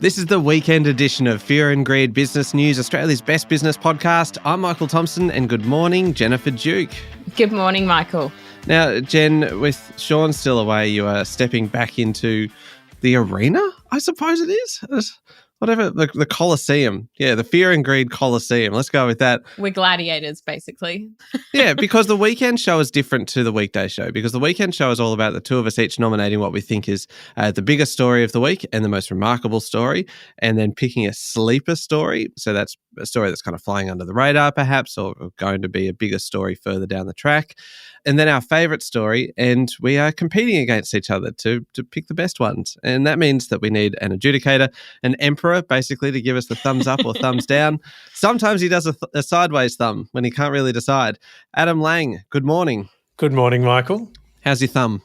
This is the weekend edition of Fear and Greed Business News, Australia's best business podcast. I'm Michael Thompson, and good morning, Jennifer Duke. Good morning, Michael. Now, Jen, with Sean still away, you are stepping back into the arena, I suppose it is. Whatever, the Colosseum. Yeah, the Fear and Greed Colosseum. Let's go with that. We're gladiators, basically. Yeah, because the weekend show is different to the weekday show, because the weekend show is all about the two of us each nominating what we think is the biggest story of the week and the most remarkable story, and then picking a sleeper story. So that's a story that's kind of flying under the radar, perhaps, or going to be a bigger story further down the track. And then our favourite story, and we are competing against each other to pick the best ones. And that means that we need an adjudicator, an emperor, basically, to give us the thumbs up or thumbs down. Sometimes he does a sideways thumb when he can't really decide. Adam Lang, good morning. Good morning, Michael. How's your thumb?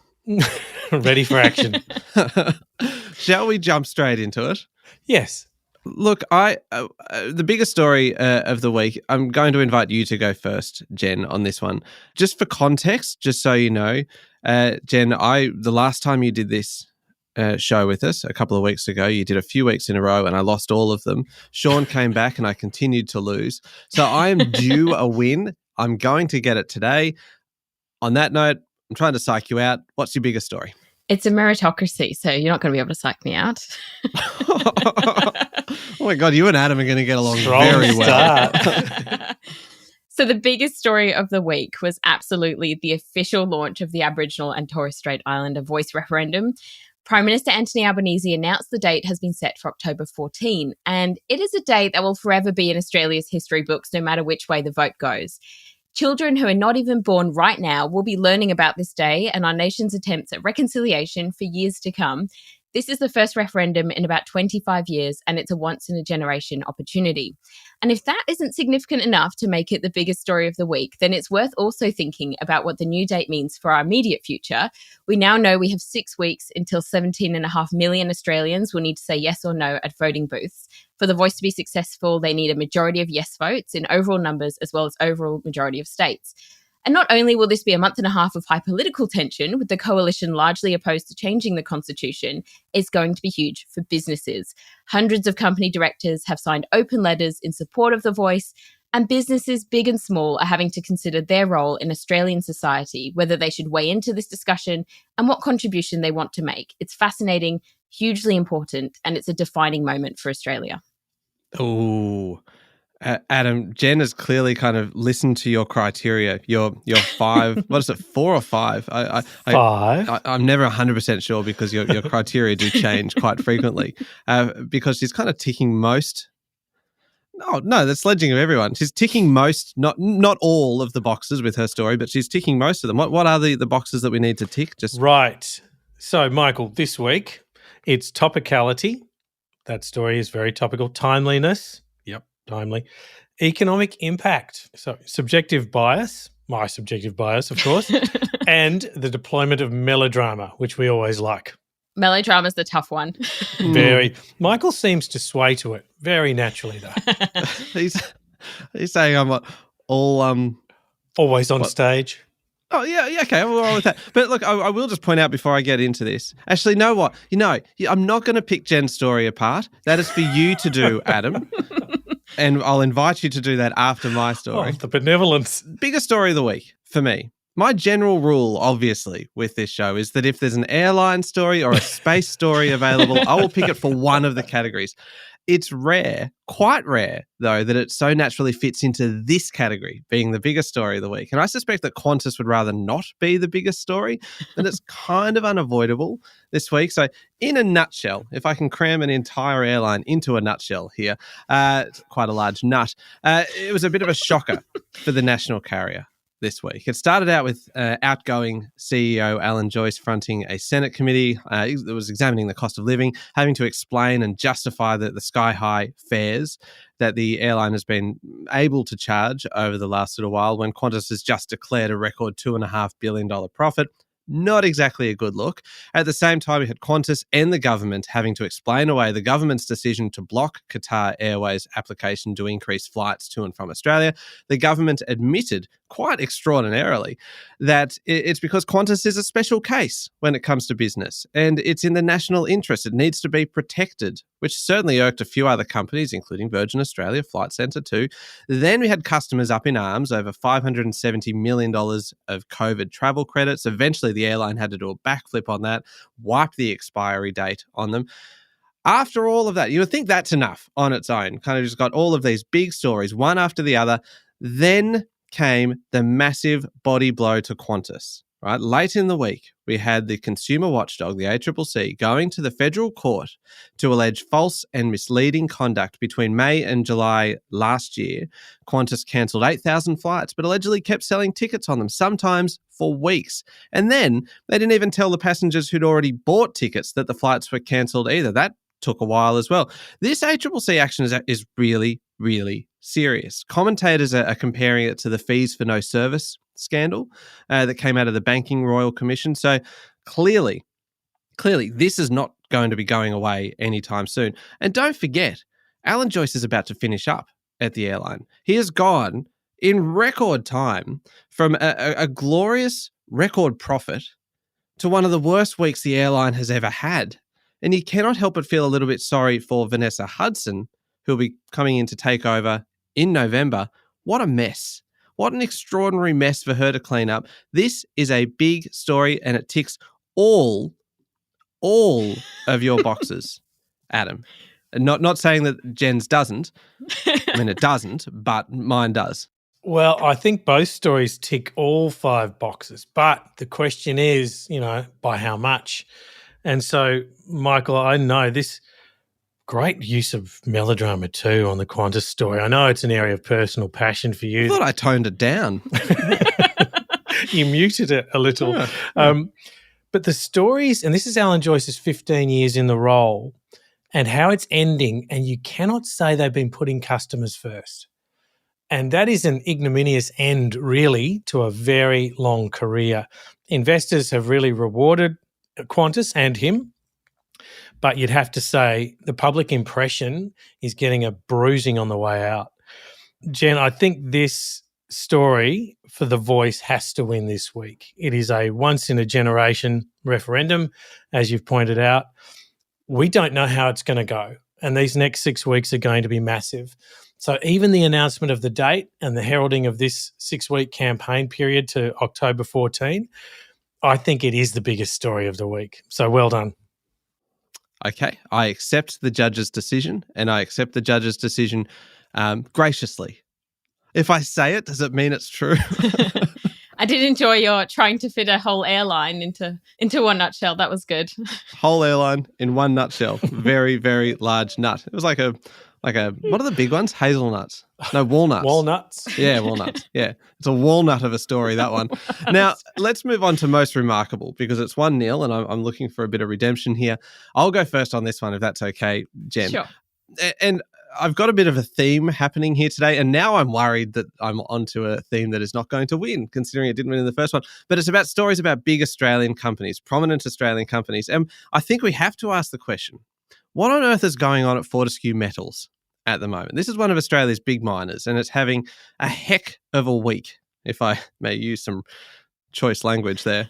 Ready for action. Shall we jump straight into it? Yes. Look, the biggest story of the week, I'm going to invite you to go first, Jen, on this one. Just for context, just so you know, Jen, the last time you did this show with us a couple of weeks ago, you did a few weeks in a row and I lost all of them. Sean came back and I continued to lose. So I am due a win. I'm going to get it today. On that note, I'm trying to psych you out. What's your biggest story? It's a meritocracy, so you're not going to be able to psych me out. Oh my God, you and Adam are going to get along Strong very well. So the biggest story of the week was absolutely the official launch of the Aboriginal and Torres Strait Islander voice referendum. Prime Minister Anthony Albanese announced the date has been set for October 14, and it is a date that will forever be in Australia's history books, no matter which way the vote goes. Children who are not even born right now will be learning about this day and our nation's attempts at reconciliation for years to come. This is the first referendum in about 25 years, and it's a once-in-a-generation opportunity. And if that isn't significant enough to make it the biggest story of the week, then it's worth also thinking about what the new date means for our immediate future. We now know we have 6 weeks until 17.5 million Australians will need to say yes or no at voting booths. For the voice to be successful, they need a majority of yes votes in overall numbers as well as overall majority of states. And not only will this be a month and a half of high political tension, with the coalition largely opposed to changing the constitution, it's going to be huge for businesses. Hundreds of company directors have signed open letters in support of the voice, and businesses big and small are having to consider their role in Australian society, whether they should weigh into this discussion and what contribution they want to make. It's fascinating, hugely important, and it's a defining moment for Australia. Oh, Adam, Jen has clearly kind of listened to your criteria. Your 5, what is it, 4 or 5? 5. I'm never 100% sure because your criteria do change quite frequently. Because she's kind of ticking most. No, that's sledging of everyone. She's ticking most, not all of the boxes with her story, but she's ticking most of them. What are the boxes that we need to tick? Right. So, Michael, this week it's topicality. That story is very topical. Timeliness. Yep, timely. Economic impact. So, subjective bias. My subjective bias, of course. And the deployment of melodrama, which we always like. Melodrama's the tough one. Very. Michael seems to sway to it very naturally, though. He's saying I'm all always on stage. Oh, yeah, okay, I'm all right with that. But look, I will just point out before I get into this. Actually, know what? I'm not going to pick Jen's story apart. That is for you to do, Adam. And I'll invite you to do that after my story. Oh, the benevolence. Biggest story of the week for me. My general rule, obviously, with this show is that if there's an airline story or a space story available, I will pick it for one of the categories. It's rare, quite rare, though, that it so naturally fits into this category, being the biggest story of the week. And I suspect that Qantas would rather not be the biggest story, and it's kind of unavoidable this week. So in a nutshell, if I can cram an entire airline into a nutshell here, it's quite a large nut, it was a bit of a shocker for the national carrier this week. It started out with outgoing CEO Alan Joyce fronting a Senate committee that was examining the cost of living, having to explain and justify the sky-high fares that the airline has been able to charge over the last little while when Qantas has just declared a record $2.5 billion profit. Not exactly a good look. At the same time, we had Qantas and the government having to explain away the government's decision to block Qatar Airways' application to increase flights to and from Australia. The government admitted, quite extraordinarily, that it's because Qantas is a special case when it comes to business, and it's in the national interest. It needs to be protected which certainly irked a few other companies, including Virgin Australia, Flight Centre too. Then we had customers up in arms over $570 million of COVID travel credits. Eventually, the airline had to do a backflip on that, wipe the expiry date on them. After all of that, you would think that's enough on its own. Kind of just got all of these big stories, one after the other. Then came the massive body blow to Qantas. Right, late in the week, we had the consumer watchdog, the ACCC, going to the federal court to allege false and misleading conduct between May and July last year. Qantas cancelled 8,000 flights, but allegedly kept selling tickets on them, sometimes for weeks. And then they didn't even tell the passengers who'd already bought tickets that the flights were cancelled either. That took a while as well. This ACCC action is really, really serious. Commentators are comparing it to the fees for no service scandal that came out of the Banking Royal Commission. So clearly, this is not going to be going away anytime soon. And don't forget, Alan Joyce is about to finish up at the airline. He has gone in record time from a glorious record profit to one of the worst weeks the airline has ever had. And you cannot help but feel a little bit sorry for Vanessa Hudson, who'll be coming in to take over in November. What a mess. What an extraordinary mess for her to clean up. This is a big story and it ticks all of your boxes, Adam. Not saying that Jen's doesn't. I mean, it doesn't, but mine does. Well, I think both stories tick all 5 boxes, but the question is, by how much? And so, Michael, I know this great use of melodrama too on the Qantas story. I know it's an area of personal passion for you. I thought I toned it down. You muted it a little. Yeah. But the stories, and this is Alan Joyce's 15 years in the role, and how it's ending, and you cannot say they've been putting customers first. And that is an ignominious end, really, to a very long career. Investors have really rewarded Qantas and him, but you'd have to say the public impression is getting a bruising on the way out. Jen, I think this story for The Voice has to win this week. It is a once-in-a-generation referendum, as you've pointed out. We don't know how it's going to go, and these next 6 weeks are going to be massive. So even the announcement of the date and the heralding of this 6-week campaign period to October 14, I think it is the biggest story of the week. So well done. Okay, I accept the judge's decision, and I accept the judge's decision graciously. If I say it, does it mean it's true? I did enjoy your trying to fit a whole airline into one nutshell. That was good. Whole airline in one nutshell. Very, very large nut. It was like a what are the big ones? Hazelnuts. No, walnuts. Walnuts. Yeah, walnuts. Yeah. It's a walnut of a story, that one. Now, let's move on to most remarkable, because it's 1-0 and I'm looking for a bit of redemption here. I'll go first on this one, if that's okay, Jen. Sure. And I've got a bit of a theme happening here today, and now I'm worried that I'm onto a theme that is not going to win, considering it didn't win in the first one. But it's about stories about big Australian companies, prominent Australian companies. And I think we have to ask the question, what on earth is going on at Fortescue Metals at the moment? This is one of Australia's big miners, and it's having a heck of a week, if I may use some choice language there.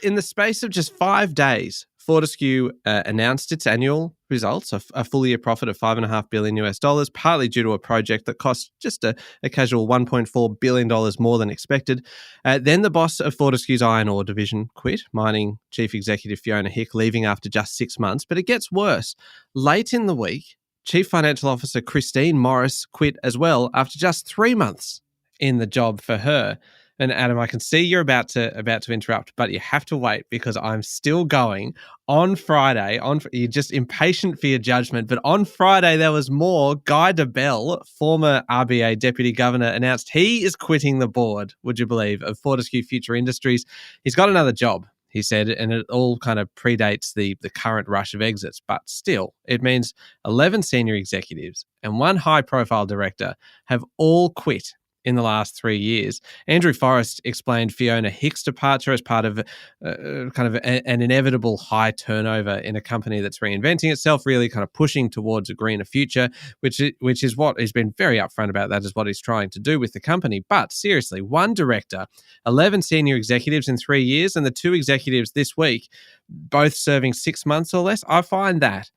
In the space of just 5 days, Fortescue announced its annual results, a full year profit of $5.5 billion, partly due to a project that cost just a casual $1.4 billion more than expected. Then the boss of Fortescue's iron ore division quit, mining chief executive Fiona Hick, leaving after just 6 months. But it gets worse. Late in the week, Chief Financial Officer Christine Morris quit as well after just 3 months in the job for her. And Adam, I can see you're about to interrupt, but you have to wait because I'm still going. On Friday, you're just impatient for your judgment, but on Friday there was more. Guy Debelle, former RBA Deputy Governor, announced he is quitting the board, would you believe, of Fortescue Future Industries. He's got another job, he said, and it all kind of predates the current rush of exits. But still, it means 11 senior executives and 1 high-profile director have all quit in the last 3 years. Andrew Forrest explained Fiona Hick's departure as part of an inevitable high turnover in a company that's reinventing itself, really kind of pushing towards a greener future, which is what he's been very upfront about. That is what he's trying to do with the company. But seriously, 1 director, 11 senior executives in 3 years, and the 2 executives this week, both serving 6 months or less. I find that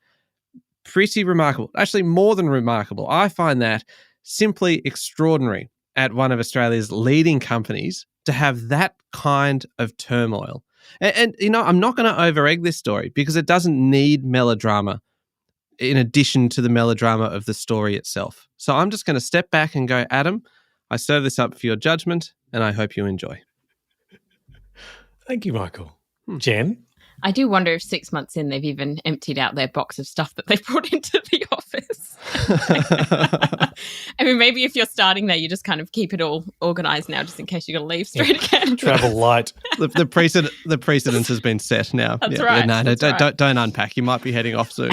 pretty remarkable. Actually, more than remarkable. I find that simply extraordinary at one of Australia's leading companies to have that kind of turmoil. And I'm not going to over-egg this story because it doesn't need melodrama in addition to the melodrama of the story itself. So I'm just going to step back and go, Adam, I serve this up for your judgment, and I hope you enjoy. Thank you, Michael. Jen? I do wonder if 6 months in they've even emptied out their box of stuff that they've brought into the office. I mean, maybe if you're starting there, you just kind of keep it all organised now just in case you're going to leave straight again. Travel light. The precedence has been set now. That's right. Don't unpack. You might be heading off soon.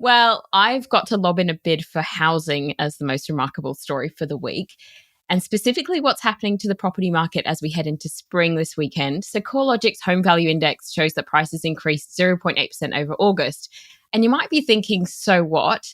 Well, I've got to lob in a bid for housing as the most remarkable story for the week, and specifically what's happening to the property market as we head into spring this weekend. So CoreLogic's Home Value Index shows that prices increased 0.8% over August. And you might be thinking, so what?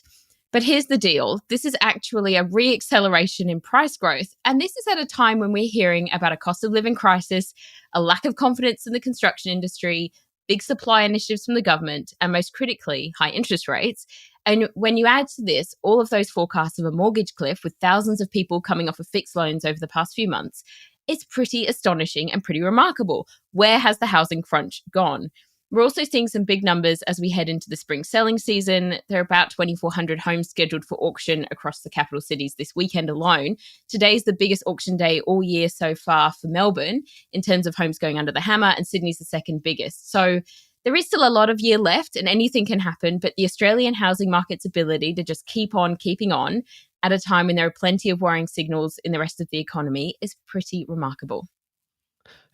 But here's the deal. This is actually a re-acceleration in price growth. And this is at a time when we're hearing about a cost of living crisis, a lack of confidence in the construction industry, big supply initiatives from the government, and most critically, high interest rates. And when you add to this all of those forecasts of a mortgage cliff with thousands of people coming off of fixed loans over the past few months, it's pretty astonishing and pretty remarkable. Where has the housing crunch gone? We're also seeing some big numbers as we head into the spring selling season. There are about 2,400 homes scheduled for auction across the capital cities this weekend alone. Today's the biggest auction day all year so far for Melbourne in terms of homes going under the hammer, and Sydney's the second biggest. So there is still a lot of year left and anything can happen, but the Australian housing market's ability to just keep on keeping on at a time when there are plenty of worrying signals in the rest of the economy is pretty remarkable.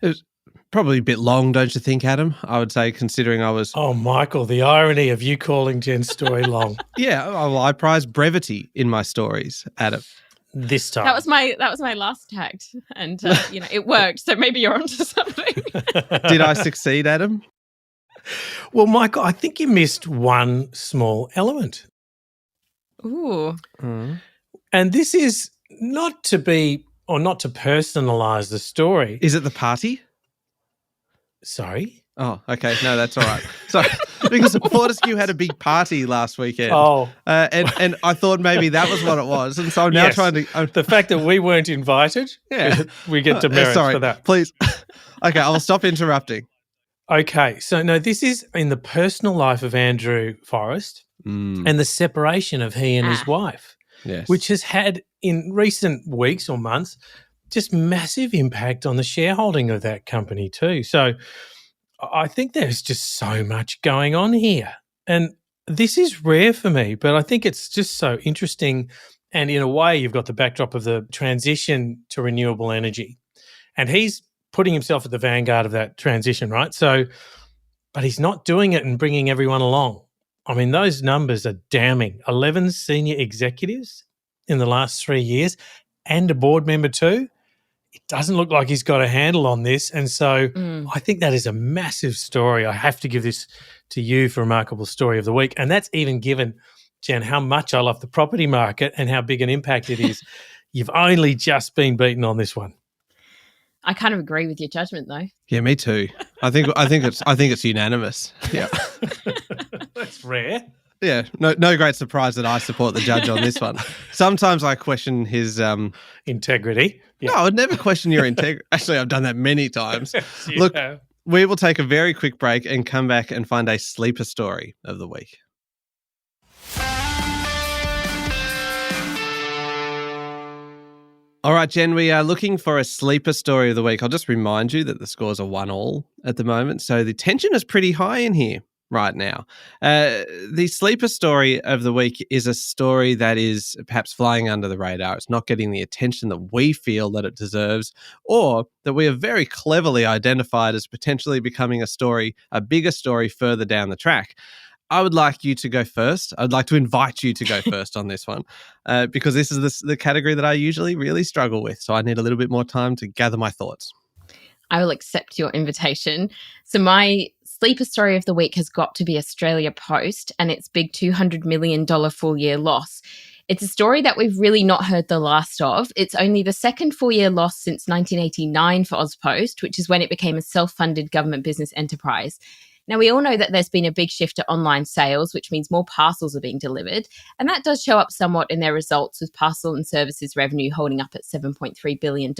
It was probably a bit long, don't you think, Adam? I would say, considering I was... Oh, Michael, the irony of you calling Jen's story long. Yeah, well, I prize brevity in my stories, Adam. This time. That was my last tact, and it worked. So maybe you're onto something. Did I succeed, Adam? Well, Michael, I think you missed one small element. Ooh. Mm. And this is not to personalise the story. Is it the party? Sorry? Oh, okay. No, that's all right. Sorry, because Fortescue had a big party last weekend. Oh. And I thought maybe that was what it was. And so I'm now trying to... the fact that we weren't invited, we get demerits for that. Please. Okay, I'll stop interrupting. Okay, so no, this is in the personal life of Andrew Forrest and the separation of he and his wife, which has had in recent weeks or months just massive impact on the shareholding of that company too. So I think there's just so much going on here. And this is rare for me, but I think it's just so interesting. And in a way, you've got the backdrop of the transition to renewable energy. And he's putting himself at the vanguard of that transition, right? So, but he's not doing it and bringing everyone along. I mean, those numbers are damning. 11 senior executives in the last 3 years and a board member too. It doesn't look like he's got a handle on this. And so I think that is a massive story. I have to give this to you for Remarkable Story of the Week. And that's even given, Jen, how much I love the property market and how big an impact it is. You've only just been beaten on this one. I kind of agree with your judgment, though. Yeah, me too. I think it's unanimous. Yeah, that's rare. Yeah, no great surprise that I support the judge on this one. Sometimes I question his integrity. Yeah. No, I would never question your integrity. Actually, I've done that many times. Look, we will take a very quick break and come back and find a sleeper story of the week. All right, Jen, we are looking for a sleeper story of the week. I'll just remind you that the scores are 1-1 at the moment, so the tension is pretty high in here right now. The sleeper story of the week is a story that is perhaps flying under the radar. It's not getting the attention that we feel that it deserves, or that we have very cleverly identified as potentially becoming a bigger story further down the track. I would like you to go first. I'd like to invite you to go first on this one because this is the category that I usually really struggle with. So I need a little bit more time to gather my thoughts. I will accept your invitation. So my sleeper story of the week has got to be Australia Post and its big $200 million full-year loss. It's a story that we've really not heard the last of. It's only the second full-year loss since 1989 for AusPost, which is when it became a self-funded government business enterprise. Now, we all know that there's been a big shift to online sales, which means more parcels are being delivered. And that does show up somewhat in their results, with parcel and services revenue holding up at $7.3 billion.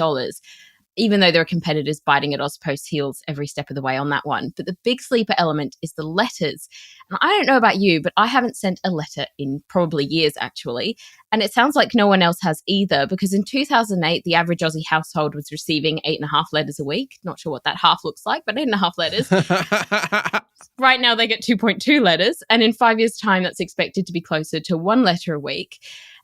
Even though there are competitors biting at AusPost's heels every step of the way on that one. But the big sleeper element is the letters. And I don't know about you, but I haven't sent a letter in probably years, actually. And it sounds like no one else has either, because in 2008, the average Aussie household was receiving 8.5 letters a week. Not sure what that half looks like, but 8.5 letters. Right now, they get 2.2 letters. And in 5 years' time, that's expected to be closer to 1 letter a week.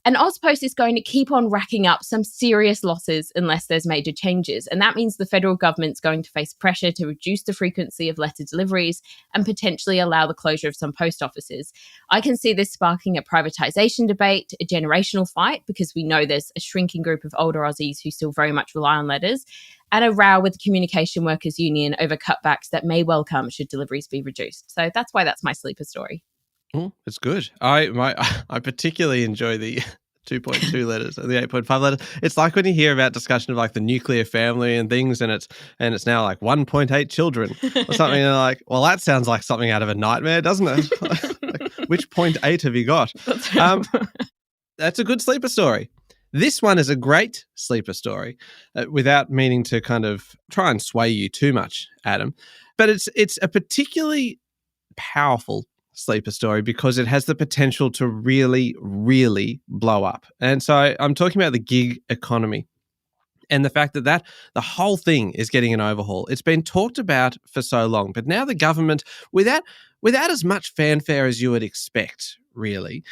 And AusPost is going to keep on racking up some serious losses unless there's major changes. And that means the federal government's going to face pressure to reduce the frequency of letter deliveries and potentially allow the closure of some post offices. I can see this sparking a privatisation debate, a generational fight, because we know there's a shrinking group of older Aussies who still very much rely on letters, and a row with the Communication Workers Union over cutbacks that may well come should deliveries be reduced. So that's why that's my sleeper story. Oh, it's good. I particularly enjoy the 2.2 letters and the 8.5 letters. It's like when you hear about discussion of like the nuclear family and things, and it's now like 1.8 children or something. And you're like, well, that sounds like something out of a nightmare, doesn't it? Like, which 0.8 have you got? That's a good sleeper story. This one is a great sleeper story, without meaning to kind of try and sway you too much, Adam. But it's a particularly powerful sleeper story because it has the potential to really, really blow up. And so I'm talking about the gig economy and the fact that the whole thing is getting an overhaul. It's been talked about for so long, but now the government, without as much fanfare as you would expect, really,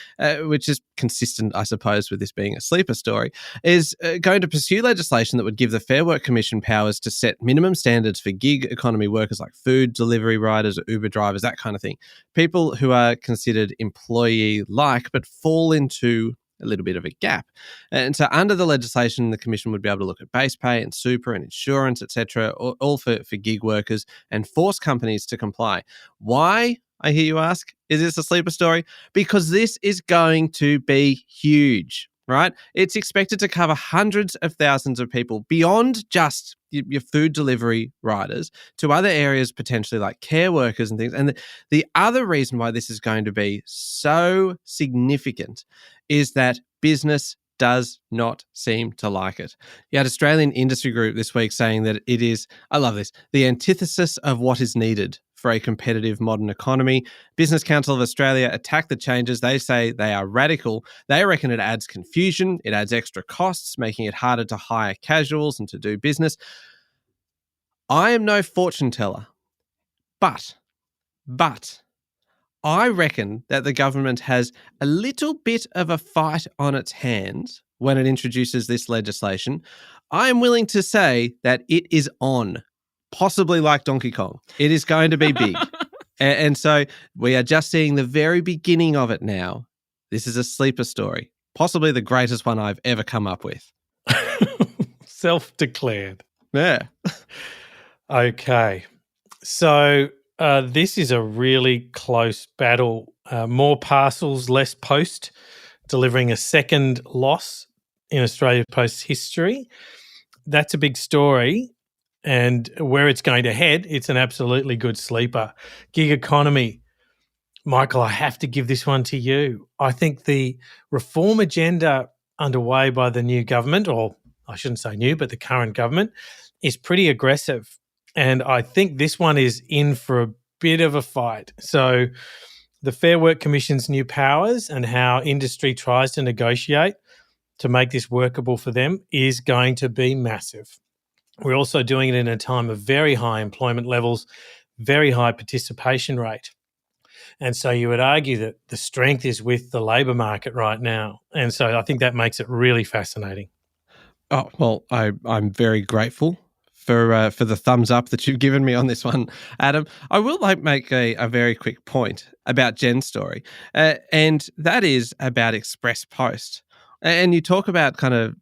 which is consistent, I suppose, with this being a sleeper story, is going to pursue legislation that would give the Fair Work Commission powers to set minimum standards for gig economy workers like food delivery riders or Uber drivers, that kind of thing. People who are considered employee-like but fall into a little bit of a gap. And so under the legislation, the Commission would be able to look at base pay and super and insurance, etc., all for gig workers, and force companies to comply. Why, I hear you ask, is this a sleeper story? Because this is going to be huge, right? It's expected to cover hundreds of thousands of people beyond just your food delivery riders to other areas potentially like care workers and things. And the other reason why this is going to be so significant is that business does not seem to like it. You had Australian Industry Group this week saying that it is, I love this, the antithesis of what is needed for a competitive modern economy. Business Council of Australia attack the changes. They say they are radical. They reckon it adds confusion, it adds extra costs, making it harder to hire casuals and to do business. I am no fortune teller, but I reckon that the government has a little bit of a fight on its hands when it introduces this legislation. I am willing to say that it is on, possibly like Donkey Kong. It is going to be big. And so we are just seeing the very beginning of it now. This is a sleeper story, possibly the greatest one I've ever come up with. Self-declared. Yeah. Okay. So this is a really close battle. More parcels, less post, delivering a second loss in Australia Post's history. That's a big story. And where it's going to head, it's an absolutely good sleeper. Gig economy. Michael, I have to give this one to you. I think the reform agenda underway by the new government, or I shouldn't say new, but the current government, is pretty aggressive. And I think this one is in for a bit of a fight. So the Fair Work Commission's new powers and how industry tries to negotiate to make this workable for them is going to be massive. We're also doing it in a time of very high employment levels, very high participation rate. And so you would argue that the strength is with the labour market right now. And so I think that makes it really fascinating. Oh, well, I'm very grateful for the thumbs up that you've given me on this one, Adam. I will make a very quick point about Jen's story, and that is about Express Post. And you talk about kind of,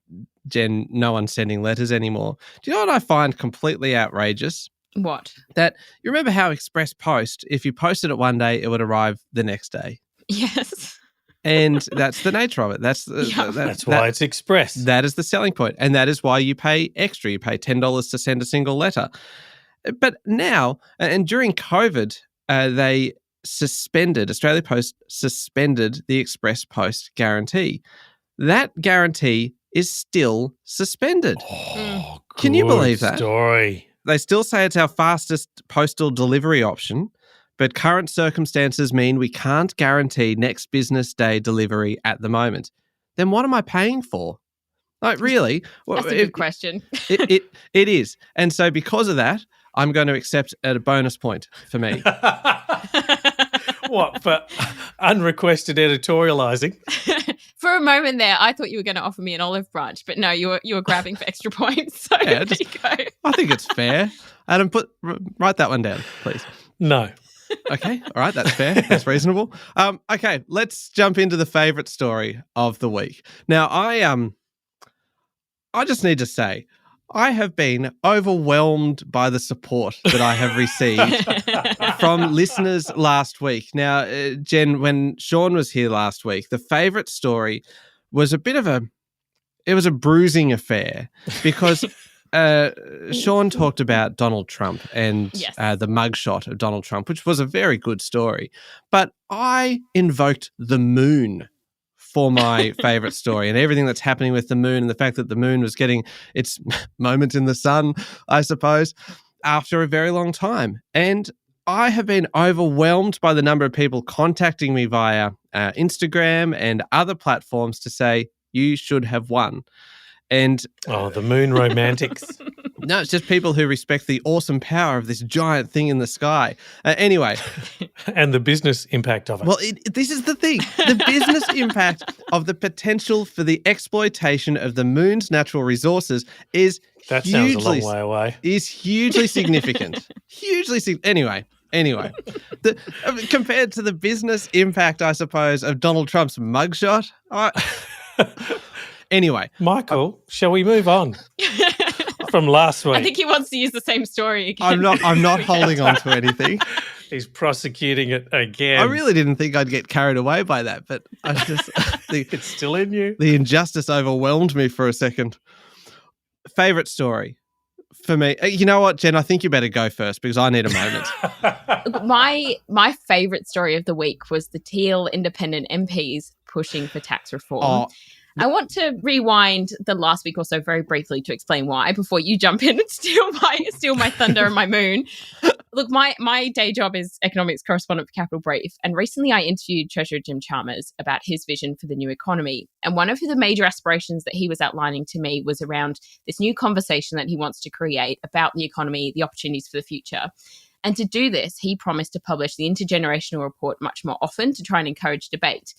Jen, no one's sending letters anymore. Do you know what I find completely outrageous? What? That you remember how Express Post, if you posted it one day, it would arrive the next day. Yes. And that's the nature of it. That's why it's express. That is the selling point. And that is why you pay extra. You pay $10 to send a single letter. But now, and during COVID, Australia Post suspended the Express Post guarantee. That guarantee is still suspended. Oh, Can you believe that? Story. They still say it's our fastest postal delivery option, but current circumstances mean we can't guarantee next business day delivery at the moment. Then what am I paying for? Like, really? That's a good question. It is. And so because of that, I'm going to accept a bonus point for me. What, for unrequested editorializing? For a moment there, I thought you were going to offer me an olive branch, but no, you were grabbing for extra points. So Yeah, there you go. I think it's fair. Adam, write that one down, please. No. Okay, all right, that's fair. That's reasonable. Okay, let's jump into the favourite story of the week. Now, I just need to say, I have been overwhelmed by the support that I have received from listeners last week. Now, Jen, when Sean was here last week, the favourite story was a bruising affair because Sean talked about Donald Trump and the mugshot of Donald Trump, which was a very good story. But I invoked the moon for my favourite story and everything that's happening with the moon and the fact that the moon was getting its moment in the sun, I suppose, after a very long time. And I have been overwhelmed by the number of people contacting me via Instagram and other platforms to say, you should have won. And the moon romantics. No, it's just people who respect the awesome power of this giant thing in the sky. Anyway. And the business impact of it. Well, this is the thing. The business impact of the potential for the exploitation of the moon's natural resources is that sounds a long way away. Is hugely significant. Anyway. Compared to the business impact, I suppose, of Donald Trump's mugshot. Anyway. Michael, shall we move on from last week? I think he wants to use the same story again. I'm not holding on to anything. He's prosecuting it again. I really didn't think I'd get carried away by that, but I just it's still in you. The injustice overwhelmed me for a second. Favorite story for me. You know what, Jen? I think you better go first because I need a moment. My favorite story of the week was the Teal independent MPs pushing for tax reform. I want to rewind the last week or so very briefly to explain why before you jump in and steal my thunder and my moon. Look, my day job is economics correspondent for Capital Brief, and recently I interviewed Treasurer Jim Chalmers about his vision for the new economy. And one of the major aspirations that he was outlining to me was around this new conversation that he wants to create about the economy, the opportunities for the future. And to do this, he promised to publish the intergenerational report much more often to try and encourage debate.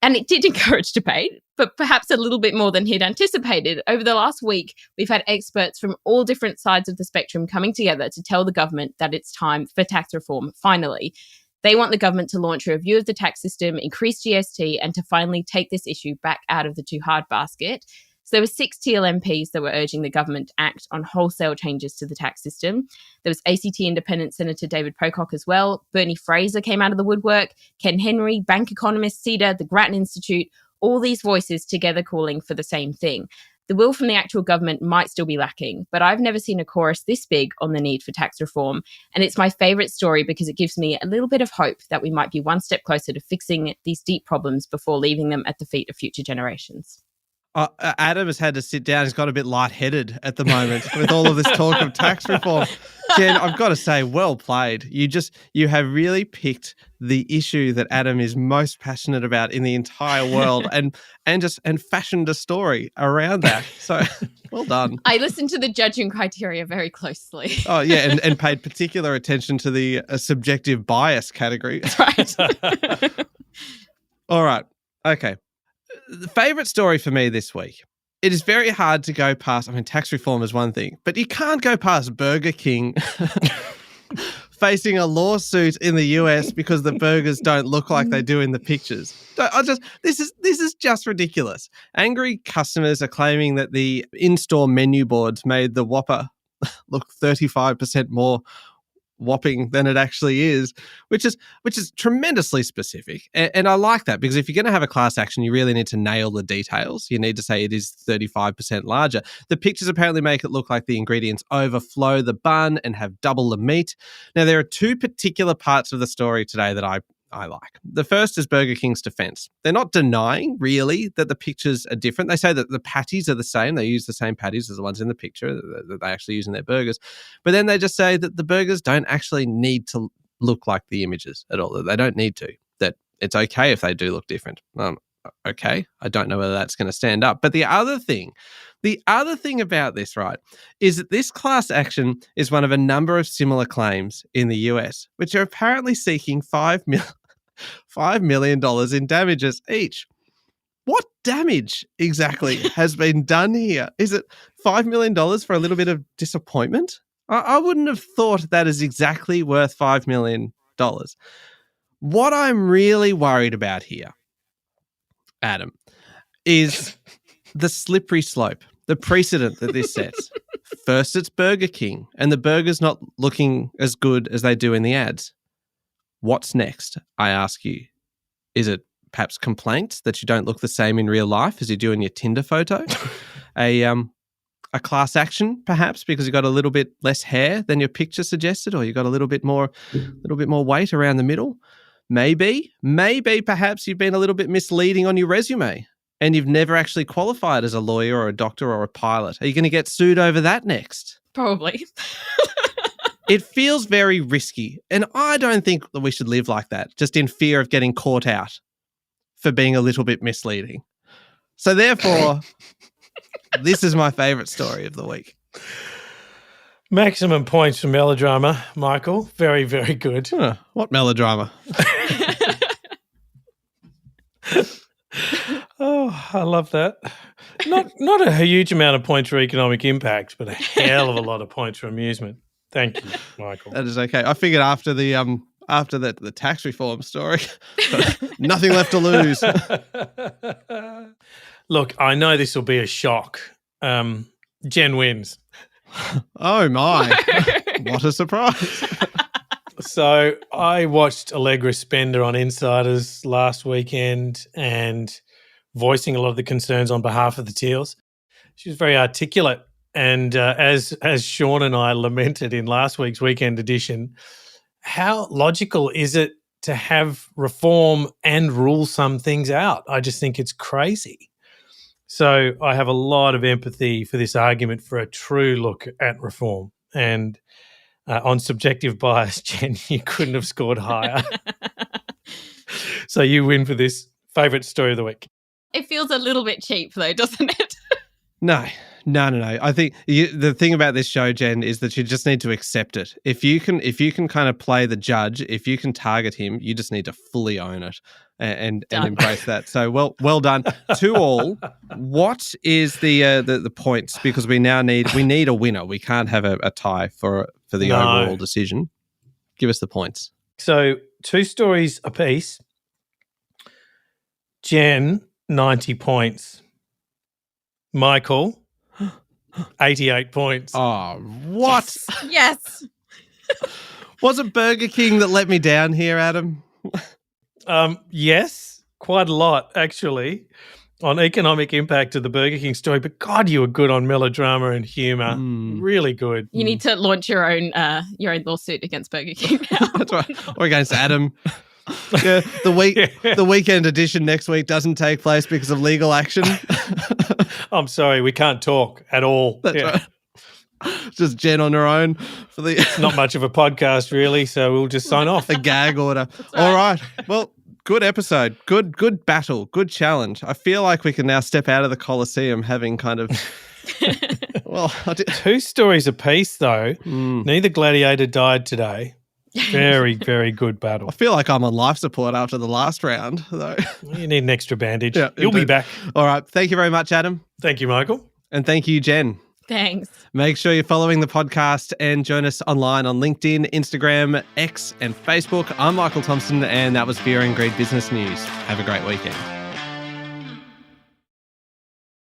And it did encourage debate, but perhaps a little bit more than he'd anticipated. Over the last week, we've had experts from all different sides of the spectrum coming together to tell the government that it's time for tax reform, finally. They want the government to launch a review of the tax system, increase GST, and to finally take this issue back out of the too hard basket. So there were 6 Teal MPs that were urging the government to act on wholesale changes to the tax system. There was ACT Independent Senator David Pocock as well. Bernie Fraser came out of the woodwork. Ken Henry, bank economist, CEDA, the Grattan Institute, all these voices together calling for the same thing. The will from the actual government might still be lacking, but I've never seen a chorus this big on the need for tax reform. And it's my favourite story because it gives me a little bit of hope that we might be one step closer to fixing these deep problems before leaving them at the feet of future generations. Adam has had to sit down. He's got a bit lightheaded at the moment with all of this talk of tax reform. Jen, I've got to say, well played. You have really picked the issue that Adam is most passionate about in the entire world and fashioned a story around that. So well done. I listened to the judging criteria very closely. Oh, yeah, and paid particular attention to the subjective bias category. That's right. All right. Okay. The favourite story for me this week, it is very hard to go past, tax reform is one thing, but you can't go past Burger King facing a lawsuit in the US because the burgers don't look like they do in the pictures. This is just ridiculous. Angry customers are claiming that the in-store menu boards made the Whopper look 35% more whopping than it actually is, which is tremendously specific. And I like that, because if you're going to have a class action, you really need to nail the details. You need to say it is 35% larger. The pictures apparently make it look like the ingredients overflow the bun and have double the meat. Now, there are two particular parts of the story today that I like. The first is Burger King's defense. They're not denying, really, that the pictures are different. They say that the patties are the same. They use the same patties as the ones in the picture that they actually use in their burgers. But then they just say that the burgers don't actually need to look like the images at all. That they don't need to. That it's okay if they do look different. Okay. I don't know whether that's going to stand up. But the other thing about this, right, is that this class action is one of a number of similar claims in the US, which are apparently seeking $5 million in damages each. What damage exactly has been done here? Is it $5 million for a little bit of disappointment? I wouldn't have thought that is exactly worth $5 million. What I'm really worried about here, Adam, is the slippery slope, the precedent that this sets. First, it's Burger King, and the burger's not looking as good as they do in the ads. What's next, I ask you? Is it perhaps complaints that you don't look the same in real life as you do in your Tinder photo? A class action, perhaps, because you got a little bit less hair than your picture suggested, or you got a little bit more weight around the middle? Maybe, perhaps you've been a little bit misleading on your resume and you've never actually qualified as a lawyer or a doctor or a pilot. Are you going to get sued over that next? Probably. It feels very risky, and I don't think that we should live like that, just in fear of getting caught out for being a little bit misleading. So therefore, this is my favourite story of the week. Maximum points for melodrama, Michael. Very, very good. What melodrama? Oh, I love that. Not a huge amount of points for economic impact, but a hell of a lot of points for amusement. Thank you, Michael. That is okay. I figured after the tax reform story, nothing left to lose. Look, I know this will be a shock. Jen wins. Oh my, what a surprise. So I watched Allegra Spender on Insiders last weekend and voicing a lot of the concerns on behalf of the Teals. She was very articulate. And as Sean and I lamented in last week's weekend edition, how logical is it to have reform and rule some things out? I just think it's crazy. So I have a lot of empathy for this argument for a true look at reform. And on subjective bias, Jen, you couldn't have scored higher. So you win for this favourite story of the week. It feels a little bit cheap though, doesn't it? No. I think the thing about this show, Jen, is that you just need to accept it. If you can kind of play the judge, if you can target him, you just need to fully own it and embrace that. So well done to all. What is the points? Because we need a winner. We can't have a tie for the overall decision. Give us the points. So 2 stories apiece. Jen, 90 points. Michael, 88 points. Oh, what? Yes. Was it Burger King that let me down here, Adam? Yes, quite a lot, actually, on economic impact of the Burger King story. But God, you were good on melodrama and humour. Really good. You need to launch your own lawsuit against Burger King now. That's right. Or against Adam. Yeah, the weekend edition next week doesn't take place because of legal action. I'm sorry, we can't talk at all. That's right. Just Jen on her own for the. It's not much of a podcast, really, so we'll just sign off. A gag order. All right. Well, good episode. Good battle. Good challenge. I feel like we can now step out of the Colosseum having kind of. Well, 2 stories apiece, though. Neither gladiator died today. Very, very good battle. I feel like I'm on life support after the last round, though. You need an extra bandage. Yeah, You'll be back. All right. Thank you very much, Adam. Thank you, Michael. And thank you, Jen. Thanks. Make sure you're following the podcast and join us online on LinkedIn, Instagram, X, and Facebook. I'm Michael Thompson, and that was Fear and Greed Business News. Have a great weekend.